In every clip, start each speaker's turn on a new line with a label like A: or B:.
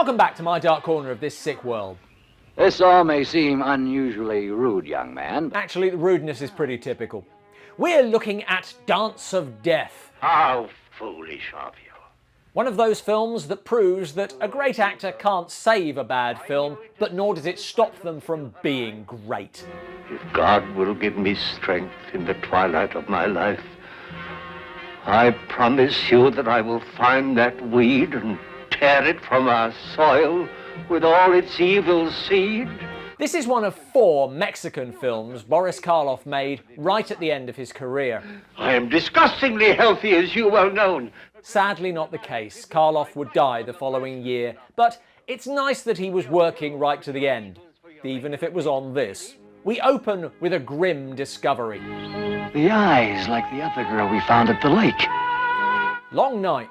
A: Welcome back to my dark corner of this sick world.
B: This all may seem unusually rude, young man.
A: Actually, the rudeness is pretty typical. We're looking at Dance of Death.
C: How foolish of you.
A: One of those films that proves that a great actor can't save a bad film, but nor does it stop them from being great.
C: If God will give me strength in the twilight of my life, I promise you that I will find that weed and tear it from our soil with all its evil seed.
A: This is one of 4 Mexican films Boris Karloff made right at the end of his career.
C: I am disgustingly healthy, as you well know.
A: Sadly not the case. Karloff would die the following year, but it's nice that he was working right to the end, even if it was on this. We open with a grim discovery.
B: The eyes like the other girl we found at the lake.
A: Long night.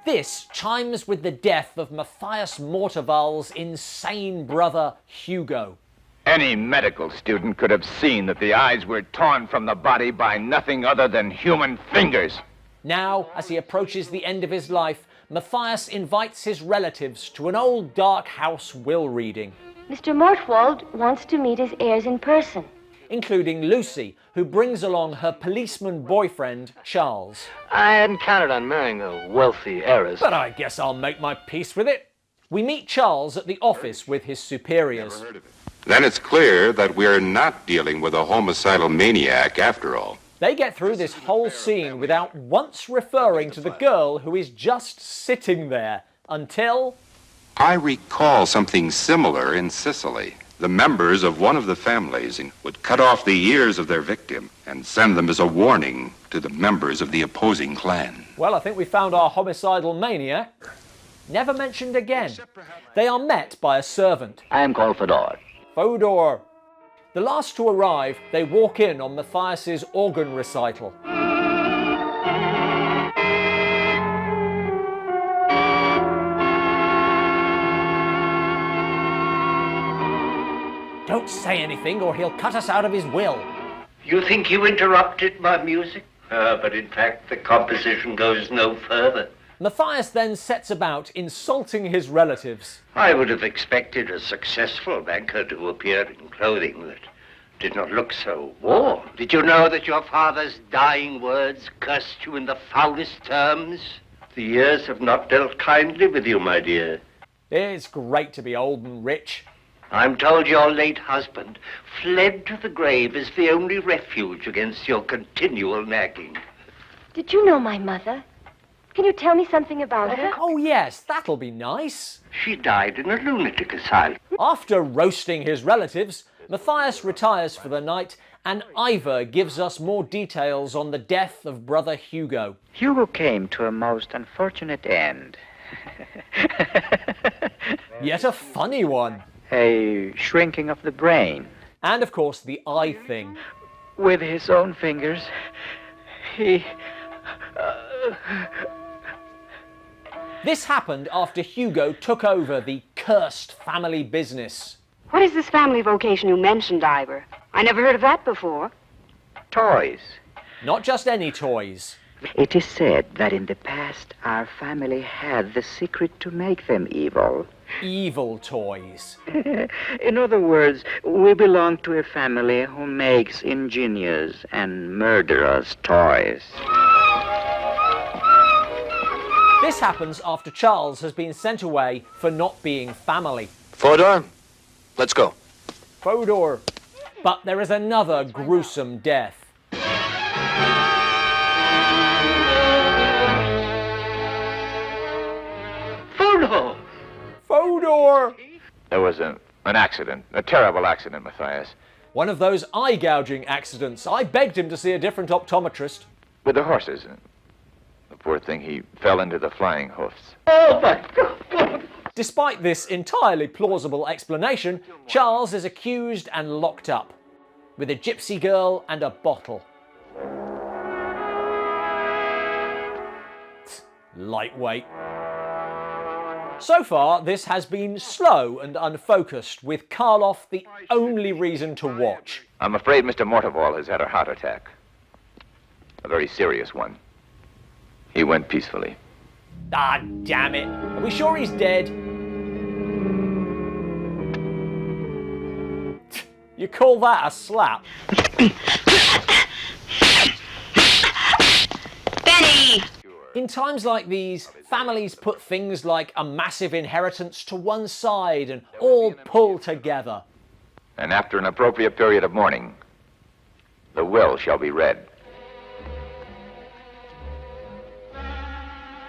A: This chimes with the death of Matthias Morteval's insane brother, Hugo.
D: Any medical student could have seen that the eyes were torn from the body by nothing other than human fingers.
A: Now, as he approaches the end of his life, Matthias invites his relatives to an old dark house will reading.
E: Mr. Mortwald wants to meet his heirs in person.
A: Including Lucy, who brings along her policeman boyfriend, Charles.
F: I hadn't counted on marrying a wealthy heiress.
A: But I guess I'll make my peace with it. We meet Charles at the office with his superiors.
G: Then it's clear that we're not dealing with a homicidal maniac after all.
A: They get through this whole scene without once referring to the girl who is just sitting there, until...
G: I recall something similar in Sicily. The members of one of the families would cut off the ears of their victim and send them as a warning to the members of the opposing clan.
A: Well, I think we found our homicidal maniac. Never mentioned again. They are met by a servant.
B: I am called Fedor.
A: Fodor. The last to arrive, they walk in on Matthias's organ recital. Don't say anything or he'll cut us out of his will.
C: You think you interrupted my music? But in fact, the composition goes no further.
A: Matthias then sets about insulting his relatives.
C: I would have expected a successful banker to appear in clothing that did not look so warm. Did you know that your father's dying words cursed you in the foulest terms? The years have not dealt kindly with you, my dear.
A: It's great to be old and rich.
C: I'm told your late husband fled to the grave as the only refuge against your continual nagging.
E: Did you know my mother? Can you tell me something about her?
A: Oh yes, that'll be nice.
C: She died in a lunatic asylum.
A: After roasting his relatives, Matthias retires for the night and Ivor gives us more details on the death of brother Hugo.
H: Hugo came to a most unfortunate end.
A: Yet a funny one.
H: A shrinking of the brain.
A: And of course the eye thing.
H: With his own fingers, he...
A: This happened after Hugo took over the cursed family business.
I: What is this family vocation you mentioned, Ivor? I never heard of that before.
H: Toys.
A: Not just any toys.
H: It is said that in the past our family had the secret to make them evil.
A: Evil toys.
H: In other words, we belong to a family who makes ingenious and murderous toys.
A: This happens after Charles has been sent away for not being family.
F: Fodor, let's go.
A: Fodor. But there is another gruesome death.
C: Fodor!
A: Fodor!
D: There was an accident, a terrible accident, Matthias.
A: One of those eye-gouging accidents. I begged him to see a different optometrist.
D: With the horses. The poor thing, he fell into the flying hoofs.
C: Oh, my God!
A: Despite this entirely plausible explanation, Charles is accused and locked up, with a gypsy girl and a bottle. Lightweight. So far, this has been slow and unfocused, with Karloff the only reason to watch.
D: I'm afraid Mr. Morteval has had a heart attack. A very serious one. He went peacefully.
A: Ah, damn it. Are we sure he's dead? You call that a slap?
I: Benny!
A: In times like these, families put things like a massive inheritance to one side and all pull together.
D: And after an appropriate period of mourning, the will shall be read.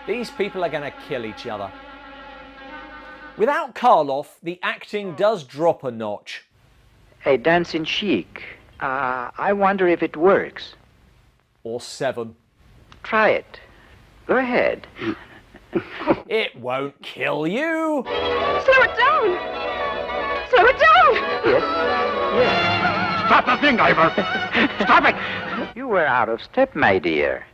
A: These people are going to kill each other. Without Karloff, the acting does drop a notch.
H: Hey, Dancing Chic, I wonder if it works.
A: Or 7.
H: Try it. Go ahead.
A: It won't kill you.
I: Slow it down! Slow it down!
H: Yes.
D: Stop the thing, Ivor! Stop it!
H: You were out of step, my dear.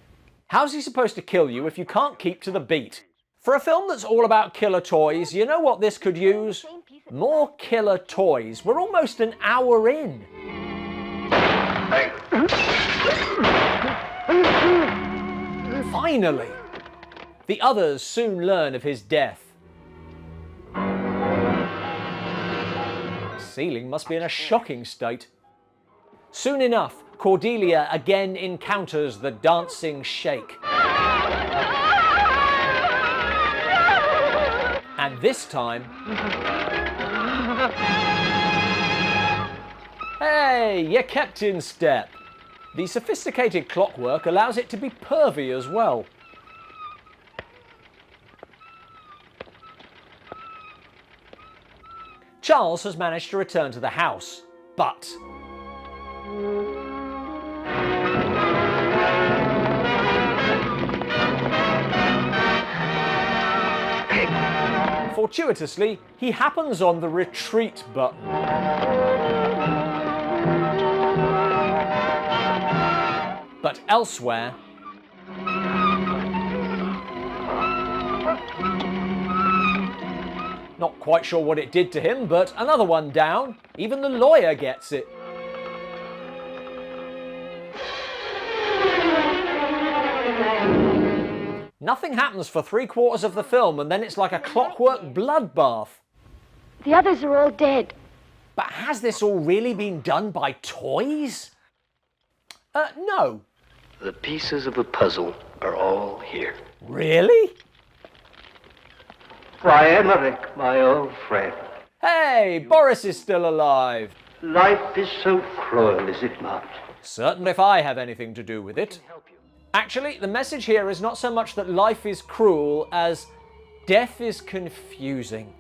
A: How's he supposed to kill you if you can't keep to the beat? For a film that's all about killer toys, you know what this could use? More killer toys. We're almost an hour in. Finally! The others soon learn of his death. The ceiling must be in a shocking state. Soon enough, Cordelia again encounters the dancing Sheikh. And this time... Hey, you kept in step. The sophisticated clockwork allows it to be pervy as well. Charles has managed to return to the house, but... Fortuitously, he happens on the retreat button. But elsewhere... Not quite sure what it did to him, but another one down. Even the lawyer gets it. Nothing happens for 3/4 of the film, and then it's like a clockwork bloodbath.
E: The others are all dead.
A: But has this all really been done by toys? No.
F: The pieces of the puzzle are all here.
A: Really?
C: Why, Emmerich, my old friend,
A: Hey, Boris is still alive.
C: life is so cruel, is it not?
A: Certainly if I have anything to do with it. Actually, the message here is not so much that life is cruel as death is confusing.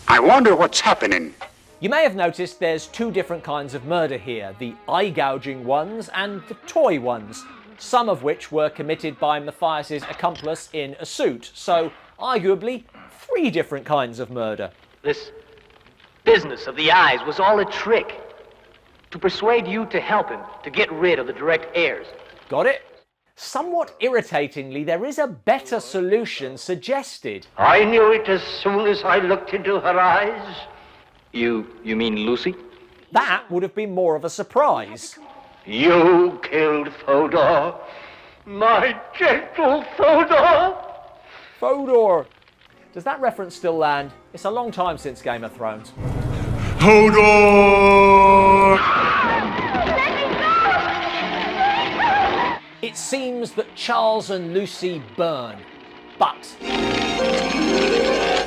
G: I wonder what's happening.
A: You may have noticed there's 2 different kinds of murder here, the eye-gouging ones and the toy ones, some of which were committed by Matthias's accomplice in a suit, so arguably 3 different kinds of murder.
F: This business of the eyes was all a trick to persuade you to help him to get rid of the direct heirs.
A: Got it? Somewhat irritatingly, there is a better solution suggested.
C: I knew it as soon as I looked into her eyes.
F: You mean Lucy?
A: That would have been more of a surprise.
C: You killed Fodor, my gentle Fodor.
A: Fodor! Does that reference still land? It's a long time since Game of Thrones.
G: Hodor!
A: It seems that Charles and Lucy burn, but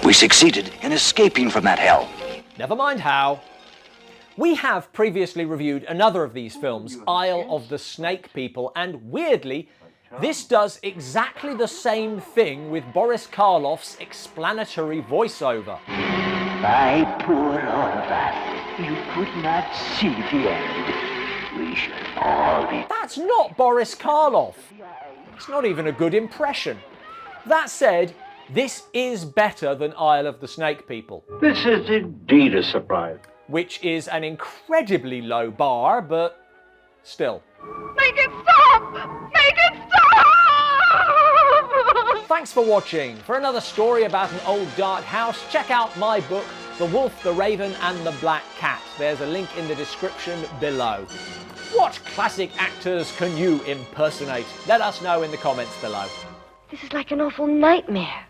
B: We succeeded in escaping from that hell.
A: never mind how. We have previously reviewed another of these films, Isle of the Snake People, and weirdly, this does exactly the same thing with Boris Karloff's explanatory voiceover.
B: My poor Oliver, you could not see the end. We shall all be...
A: That's not Boris Karloff. It's not even a good impression. That said, this is better than Isle of the Snake People,
C: This is indeed a surprise.
A: which is an incredibly low bar, but still.
I: Make it stop! Make it stop!
A: Thanks for watching. For another story about an old dark house, check out my book, The Wolf, the Raven and the Black Cat. There's a link in the description below. What classic actors can you impersonate? Let us know in the comments below.
E: This is like an awful nightmare.